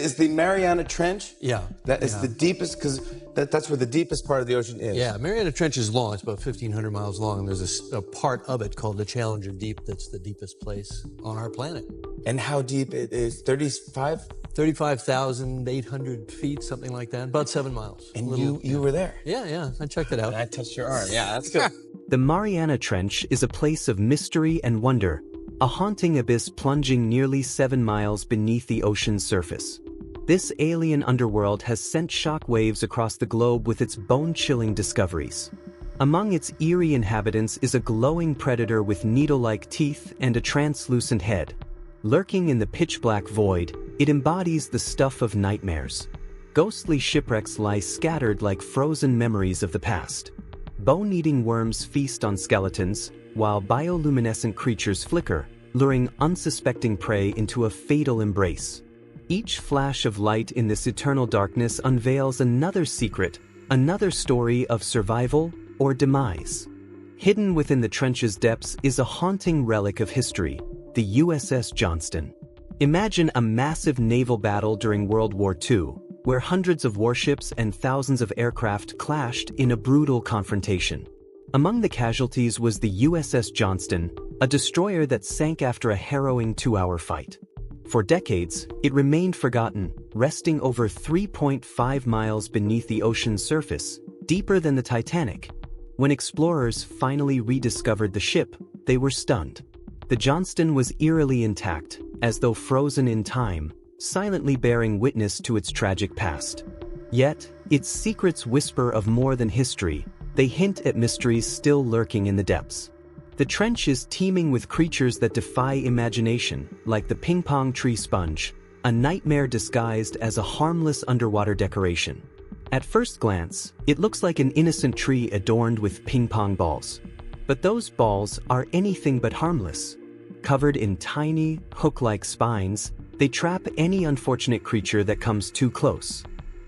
is the Mariana Trench? Yeah. That is the deepest, because that's where the deepest part of the ocean is. Yeah, Mariana Trench is long. It's about 1,500 miles long, and there's a part of it called the Challenger Deep that's the deepest place on our planet. And how deep it is? 35? 35,800 feet, something like that. About 7 miles. And you were there? Yeah, I checked it out. And I touched your arm. Yeah, that's good. The Mariana Trench is a place of mystery and wonder, a haunting abyss plunging nearly 7 miles beneath the ocean's surface. This alien underworld has sent shock waves across the globe with its bone-chilling discoveries. Among its eerie inhabitants is a glowing predator with needle-like teeth and a translucent head. Lurking in the pitch-black void, it embodies the stuff of nightmares. Ghostly shipwrecks lie scattered like frozen memories of the past. Bone-eating worms feast on skeletons, while bioluminescent creatures flicker, luring unsuspecting prey into a fatal embrace. Each flash of light in this eternal darkness unveils another secret, another story of survival or demise. Hidden within the trench's depths is a haunting relic of history, the USS Johnston. Imagine a massive naval battle during World War II, where hundreds of warships and thousands of aircraft clashed in a brutal confrontation. Among the casualties was the USS Johnston, a destroyer that sank after a harrowing 2-hour fight. For decades, it remained forgotten, resting over 3.5 miles beneath the ocean's surface, deeper than the Titanic. When explorers finally rediscovered the ship, they were stunned. The Johnston was eerily intact, as though frozen in time, silently bearing witness to its tragic past. Yet, its secrets whisper of more than history. They hint at mysteries still lurking in the depths. The trench is teeming with creatures that defy imagination, like the ping-pong tree sponge, a nightmare disguised as a harmless underwater decoration. At first glance, it looks like an innocent tree adorned with ping-pong balls. But those balls are anything but harmless. Covered in tiny, hook-like spines, they trap any unfortunate creature that comes too close.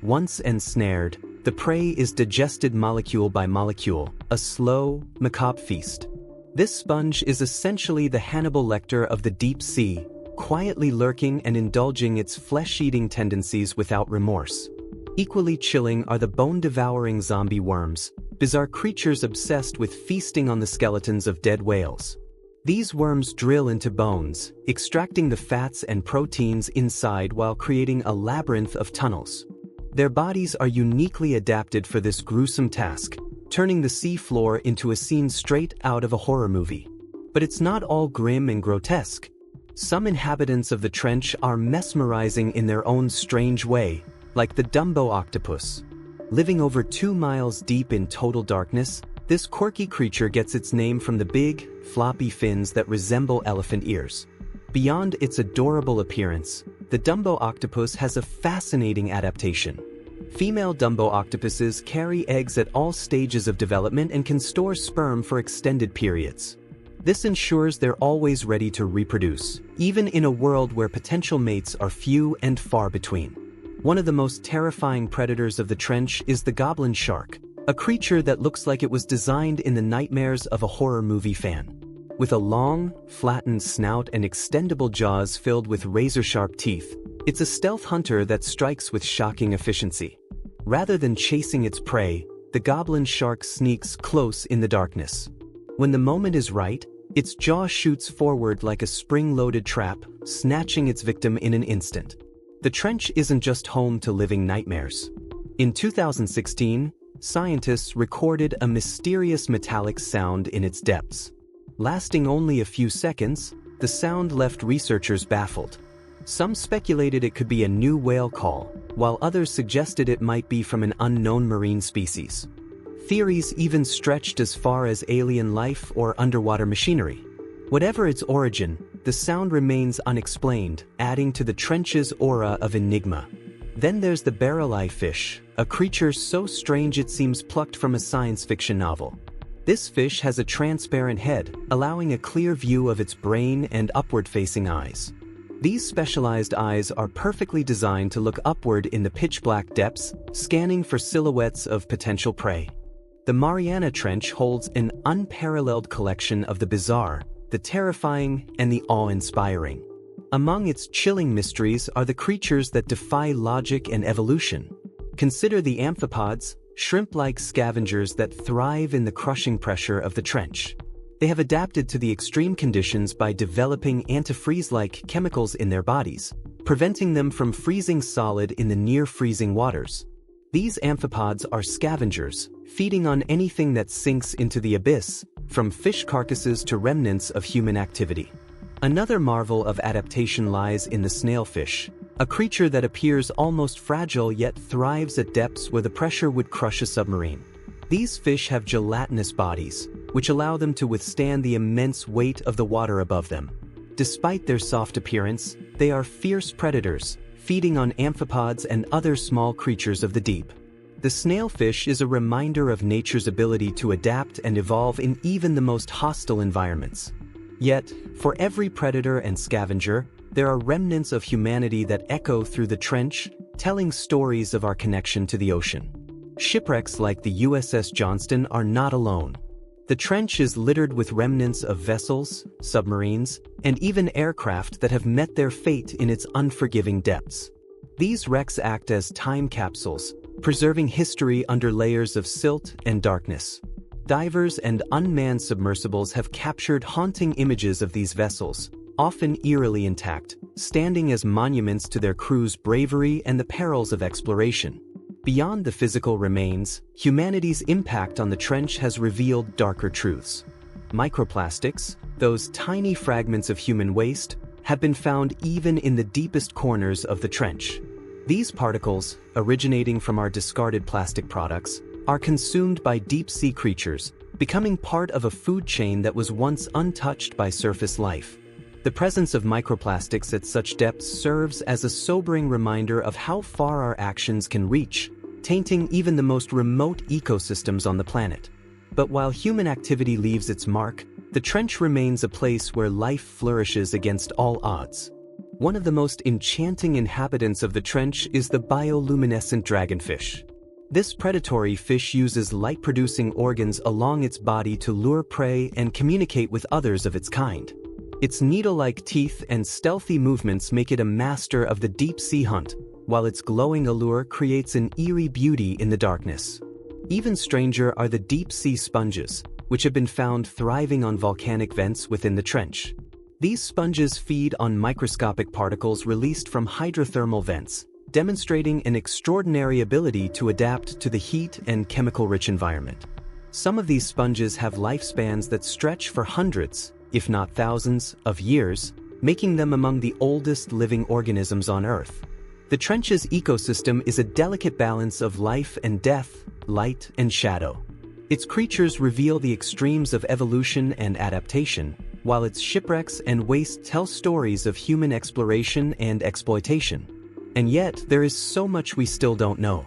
Once ensnared, the prey is digested molecule by molecule, a slow, macabre feast. This sponge is essentially the Hannibal Lecter of the deep sea, quietly lurking and indulging its flesh-eating tendencies without remorse. Equally chilling are the bone-devouring zombie worms, bizarre creatures obsessed with feasting on the skeletons of dead whales. These worms drill into bones, extracting the fats and proteins inside while creating a labyrinth of tunnels. Their bodies are uniquely adapted for this gruesome task, turning the sea floor into a scene straight out of a horror movie. But it's not all grim and grotesque. Some inhabitants of the trench are mesmerizing in their own strange way, like the Dumbo octopus. Living over 2 miles deep in total darkness, this quirky creature gets its name from the big, floppy fins that resemble elephant ears. Beyond its adorable appearance, the Dumbo octopus has a fascinating adaptation. Female Dumbo octopuses carry eggs at all stages of development and can store sperm for extended periods. This ensures they're always ready to reproduce, even in a world where potential mates are few and far between. One of the most terrifying predators of the trench is the goblin shark, a creature that looks like it was designed in the nightmares of a horror movie fan. With a long, flattened snout and extendable jaws filled with razor-sharp teeth, it's a stealth hunter that strikes with shocking efficiency. Rather than chasing its prey, the goblin shark sneaks close in the darkness. When the moment is right, its jaw shoots forward like a spring-loaded trap, snatching its victim in an instant. The trench isn't just home to living nightmares. In 2016, scientists recorded a mysterious metallic sound in its depths. Lasting only a few seconds, the sound left researchers baffled. Some speculated it could be a new whale call, while others suggested it might be from an unknown marine species. Theories even stretched as far as alien life or underwater machinery. Whatever its origin, the sound remains unexplained, adding to the trench's aura of enigma. Then there's the barrel-eye fish, a creature so strange it seems plucked from a science fiction novel. This fish has a transparent head, allowing a clear view of its brain and upward-facing eyes. These specialized eyes are perfectly designed to look upward in the pitch-black depths, scanning for silhouettes of potential prey. The Mariana Trench holds an unparalleled collection of the bizarre, the terrifying, and the awe-inspiring. Among its chilling mysteries are the creatures that defy logic and evolution. Consider the amphipods, shrimp-like scavengers that thrive in the crushing pressure of the trench. They have adapted to the extreme conditions by developing antifreeze-like chemicals in their bodies, preventing them from freezing solid in the near-freezing waters. These amphipods are scavengers, feeding on anything that sinks into the abyss, from fish carcasses to remnants of human activity. Another marvel of adaptation lies in the snailfish, a creature that appears almost fragile yet thrives at depths where the pressure would crush a submarine. These fish have gelatinous bodies, which allow them to withstand the immense weight of the water above them. Despite their soft appearance, they are fierce predators, feeding on amphipods and other small creatures of the deep. The snailfish is a reminder of nature's ability to adapt and evolve in even the most hostile environments. Yet, for every predator and scavenger, there are remnants of humanity that echo through the trench, telling stories of our connection to the ocean. Shipwrecks like the USS Johnston are not alone. The trench is littered with remnants of vessels, submarines, and even aircraft that have met their fate in its unforgiving depths. These wrecks act as time capsules, preserving history under layers of silt and darkness. Divers and unmanned submersibles have captured haunting images of these vessels, often eerily intact, standing as monuments to their crew's bravery and the perils of exploration. Beyond the physical remains, humanity's impact on the trench has revealed darker truths. Microplastics, those tiny fragments of human waste, have been found even in the deepest corners of the trench. These particles, originating from our discarded plastic products, are consumed by deep-sea creatures, becoming part of a food chain that was once untouched by surface life. The presence of microplastics at such depths serves as a sobering reminder of how far our actions can reach, tainting even the most remote ecosystems on the planet. But while human activity leaves its mark, the trench remains a place where life flourishes against all odds. One of the most enchanting inhabitants of the trench is the bioluminescent dragonfish. This predatory fish uses light-producing organs along its body to lure prey and communicate with others of its kind. Its needle-like teeth and stealthy movements make it a master of the deep-sea hunt, while its glowing allure creates an eerie beauty in the darkness. Even stranger are the deep-sea sponges, which have been found thriving on volcanic vents within the trench. These sponges feed on microscopic particles released from hydrothermal vents, demonstrating an extraordinary ability to adapt to the heat and chemical-rich environment. Some of these sponges have lifespans that stretch for hundreds, if not thousands, of years, making them among the oldest living organisms on Earth. The trench's ecosystem is a delicate balance of life and death, light and shadow. Its creatures reveal the extremes of evolution and adaptation, while its shipwrecks and waste tell stories of human exploration and exploitation. And yet, there is so much we still don't know.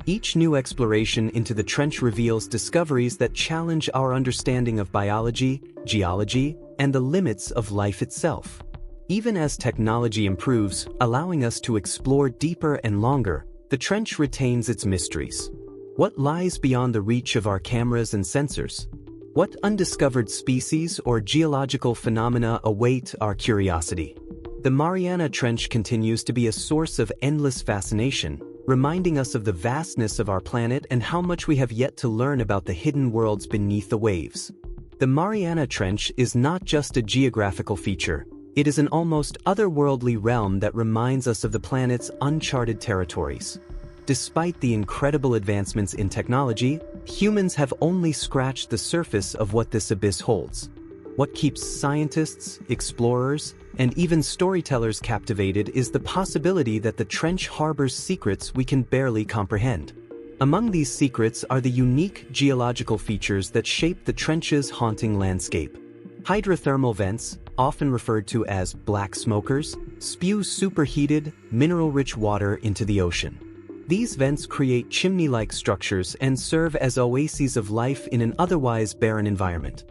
Each new exploration into the trench reveals discoveries that challenge our understanding of biology, geology, and the limits of life itself. Even as technology improves, allowing us to explore deeper and longer, the trench retains its mysteries. What lies beyond the reach of our cameras and sensors? What undiscovered species or geological phenomena await our curiosity? The Mariana Trench continues to be a source of endless fascination, reminding us of the vastness of our planet and how much we have yet to learn about the hidden worlds beneath the waves. The Mariana Trench is not just a geographical feature, it is an almost otherworldly realm that reminds us of the planet's uncharted territories. Despite the incredible advancements in technology, humans have only scratched the surface of what this abyss holds. What keeps scientists, explorers, and even storytellers captivated is the possibility that the trench harbors secrets we can barely comprehend. Among these secrets are the unique geological features that shape the trench's haunting landscape. Hydrothermal vents, often referred to as black smokers, spew superheated, mineral-rich water into the ocean. These vents create chimney-like structures and serve as oases of life in an otherwise barren environment.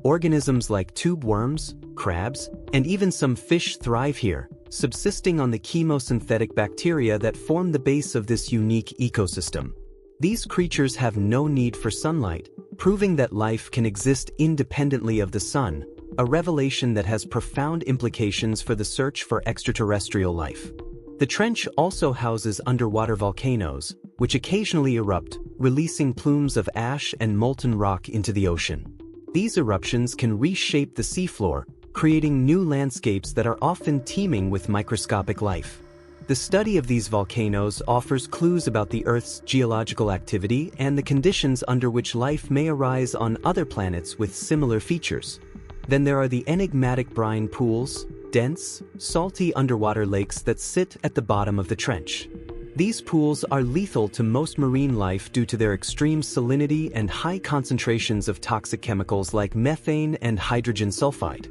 Organisms like tube worms, crabs, and even some fish thrive here, subsisting on the chemosynthetic bacteria that form the base of this unique ecosystem. These creatures have no need for sunlight, proving that life can exist independently of the sun, a revelation that has profound implications for the search for extraterrestrial life. The trench also houses underwater volcanoes, which occasionally erupt, releasing plumes of ash and molten rock into the ocean. These eruptions can reshape the seafloor, creating new landscapes that are often teeming with microscopic life. The study of these volcanoes offers clues about the Earth's geological activity and the conditions under which life may arise on other planets with similar features. Then there are the enigmatic brine pools, dense, salty underwater lakes that sit at the bottom of the trench. These pools are lethal to most marine life due to their extreme salinity and high concentrations of toxic chemicals like methane and hydrogen sulfide.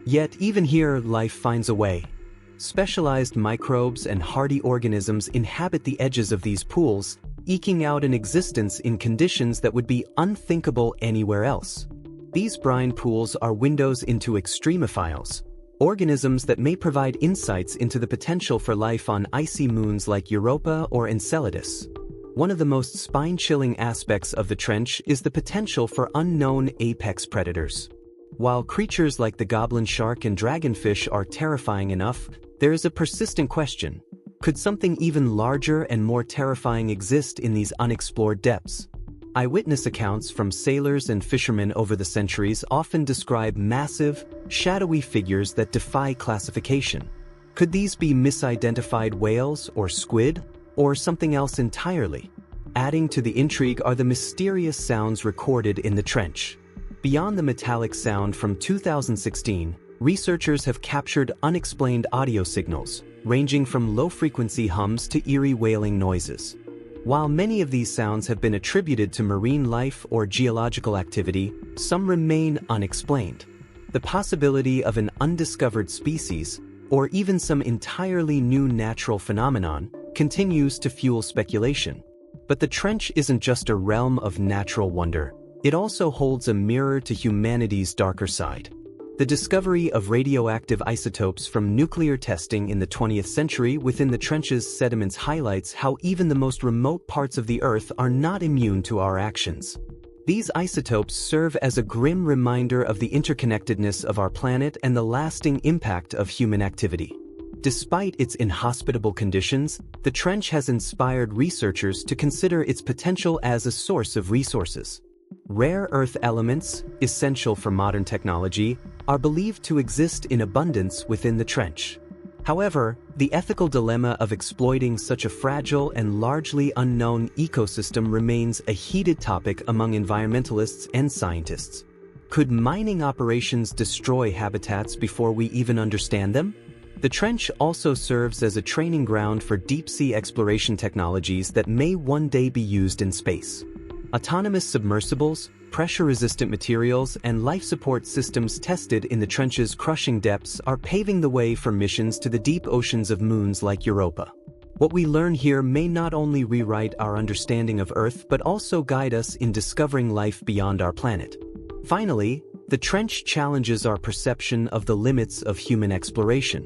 Yet even here, life finds a way. Specialized microbes and hardy organisms inhabit the edges of these pools, eking out an existence in conditions that would be unthinkable anywhere else. These brine pools are windows into extremophiles, organisms that may provide insights into the potential for life on icy moons like Europa or Enceladus. One of the most spine-chilling aspects of the trench is the potential for unknown apex predators. While creatures like the goblin shark and dragonfish are terrifying enough, there is a persistent question. Could something even larger and more terrifying exist in these unexplored depths? Eyewitness accounts from sailors and fishermen over the centuries often describe massive, shadowy figures that defy classification. Could these be misidentified whales or squid, or something else entirely? Adding to the intrigue are the mysterious sounds recorded in the trench. Beyond the metallic sound from 2016, researchers have captured unexplained audio signals, ranging from low-frequency hums to eerie wailing noises. While many of these sounds have been attributed to marine life or geological activity, some remain unexplained. The possibility of an undiscovered species, or even some entirely new natural phenomenon, continues to fuel speculation. But the trench isn't just a realm of natural wonder. It also holds a mirror to humanity's darker side. The discovery of radioactive isotopes from nuclear testing in the 20th century within the trench's sediments highlights how even the most remote parts of the Earth are not immune to our actions. These isotopes serve as a grim reminder of the interconnectedness of our planet and the lasting impact of human activity. Despite its inhospitable conditions, the trench has inspired researchers to consider its potential as a source of resources. Rare earth elements, essential for modern technology, are believed to exist in abundance within the trench. However, the ethical dilemma of exploiting such a fragile and largely unknown ecosystem remains a heated topic among environmentalists and scientists. Could mining operations destroy habitats before we even understand them? The trench also serves as a training ground for deep-sea exploration technologies that may one day be used in space. Autonomous submersibles, pressure-resistant materials, and life support systems tested in the trench's crushing depths are paving the way for missions to the deep oceans of moons like Europa. What we learn here may not only rewrite our understanding of Earth but also guide us in discovering life beyond our planet. Finally, the trench challenges our perception of the limits of human exploration.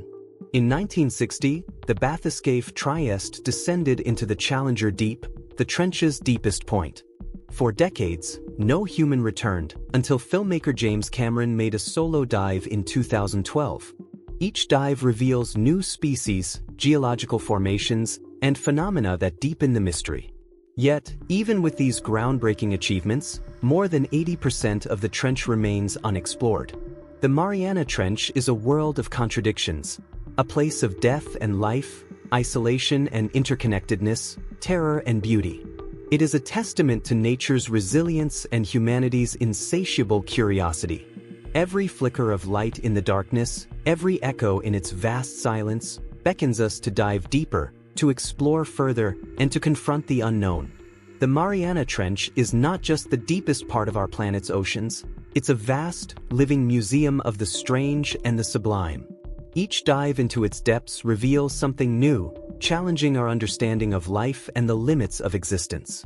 In 1960, the bathyscaphe Trieste descended into the Challenger Deep, the trench's deepest point. For decades, no human returned, until filmmaker James Cameron made a solo dive in 2012. Each dive reveals new species, geological formations, and phenomena that deepen the mystery. Yet, even with these groundbreaking achievements, more than 80% of the trench remains unexplored. The Mariana Trench is a world of contradictions, a place of death and life, isolation and interconnectedness, terror and beauty. It is a testament to nature's resilience and humanity's insatiable curiosity. Every flicker of light in the darkness, every echo in its vast silence, beckons us to dive deeper, to explore further, and to confront the unknown. The Mariana Trench is not just the deepest part of our planet's oceans, it's a vast, living museum of the strange and the sublime. Each dive into its depths reveals something new, challenging our understanding of life and the limits of existence.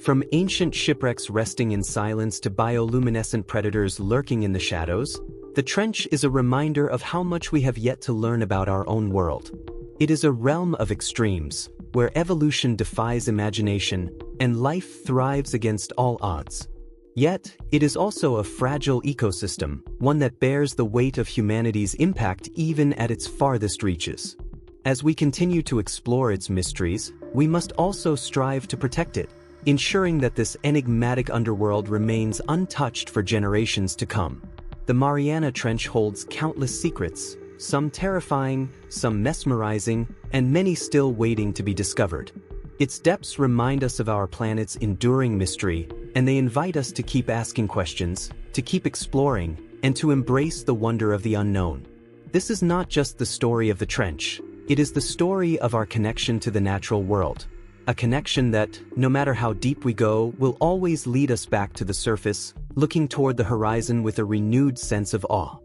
From ancient shipwrecks resting in silence to bioluminescent predators lurking in the shadows, the trench is a reminder of how much we have yet to learn about our own world. It is a realm of extremes, where evolution defies imagination and life thrives against all odds. Yet, it is also a fragile ecosystem, one that bears the weight of humanity's impact even at its farthest reaches. As we continue to explore its mysteries, we must also strive to protect it, ensuring that this enigmatic underworld remains untouched for generations to come. The Mariana Trench holds countless secrets, some terrifying, some mesmerizing, and many still waiting to be discovered. Its depths remind us of our planet's enduring mystery, and they invite us to keep asking questions, to keep exploring, and to embrace the wonder of the unknown. This is not just the story of the trench, it is the story of our connection to the natural world. A connection that, no matter how deep we go, will always lead us back to the surface, looking toward the horizon with a renewed sense of awe.